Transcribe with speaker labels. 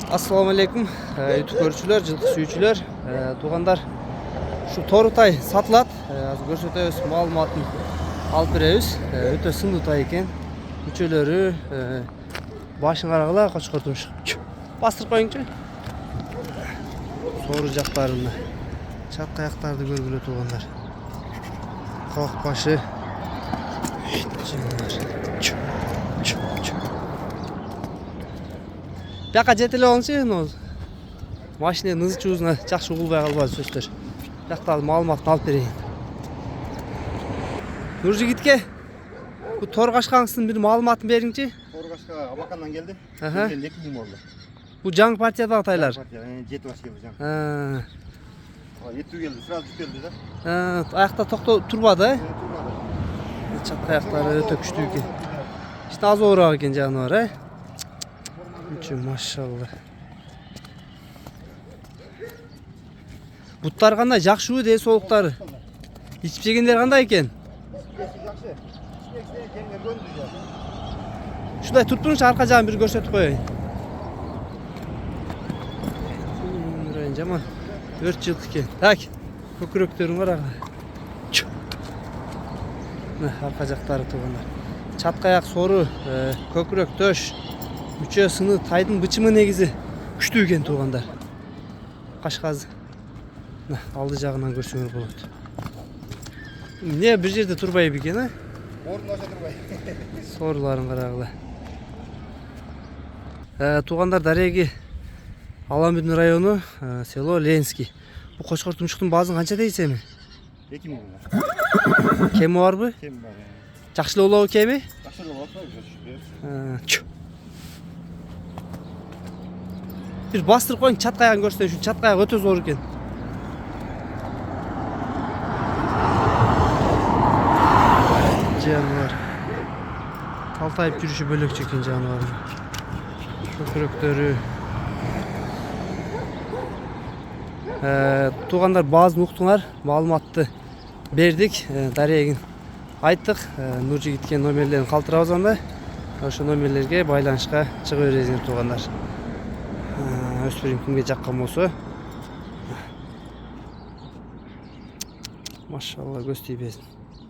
Speaker 1: Assalamu alaikum YouTube көрүүчүлөр, жылкы сүйүүчүлөр, туугандар. Şu Torutay satылат. Азыр көрсөтөбүз, маалыматын алып беребиз. Өтө сындуу тай экен. Мүчөлөрү башын карагыла, кочкортумуш. Бастырып коюңчу. Сору жактарында чатка аяктарды көргүлө туугандар. Кок башы. Бияка жетелеп алыңчы, машина ызы-чуузуна жакшы угулбай калбады сөздөр. Бияктагы маалыматын алып берейин. Нуржигитке бу Торгашкаңыздын бир маалыматын бериңчи.
Speaker 2: Торгашка Абакандан келди. 2 күн болду.
Speaker 1: Бу жаңы партиядагы тайлар.
Speaker 2: Жети баш келди жаңы. Еттүү келди, сразу келди да.
Speaker 1: Аякта турбады,
Speaker 2: Турбады.
Speaker 1: Чатка аяктары өтө күчтүү экен. İşte az oğrak eкен жаныбар, Үчүн машалла. Буттар кандай жакшыбы де солуктары? Ичип жегендер кандай экен?
Speaker 2: Жакшы. Кемге көндү жа.
Speaker 1: Ушундай туруптурчу арка жагын бир көрсөтүп коеюн. Жаман. 4 жылкы экен. Так, көкүрөктөрүң бар ага. Арка жактары туугандар. Чатка аяк сору, көкүрөк төш, мүчө сыны тайдын бычымы негизи күчтүү экен туугандар. Кашказ алды жагынан көрсөңөр болот. Эмне бир жерде турбай бекен,
Speaker 2: Ордун ача турбай.
Speaker 1: Соруларын карагыла. Туугандар, Дареги Аламбүдүн району, село Ленский. Бу кочкор тумчуктун баазын канча дейсеми?
Speaker 2: 2 миң.
Speaker 1: Кеми барбы?
Speaker 2: Кем бар.
Speaker 1: Жакшы болобу кеми?
Speaker 2: Жакшы болот, жакшы.
Speaker 1: Бир бастырып коюң, чатка аягын көрсөтөйүн. Şu чатка аяк өтө зор экен. Жаныбар. Талтайып жүрүшү бөлөкчө экен жаныбар. Көкүрөктөрү. Туугандар, баазын уктуңар, маалыматты бердик. Дарегин айттык. Нуржигитке номерлерин калтырабыз анда. Ошо номерлерге байланышка чыга бересиңер туугандар. Өспүрүм кимге жаккан болсо. Машалла, көз тийбесин.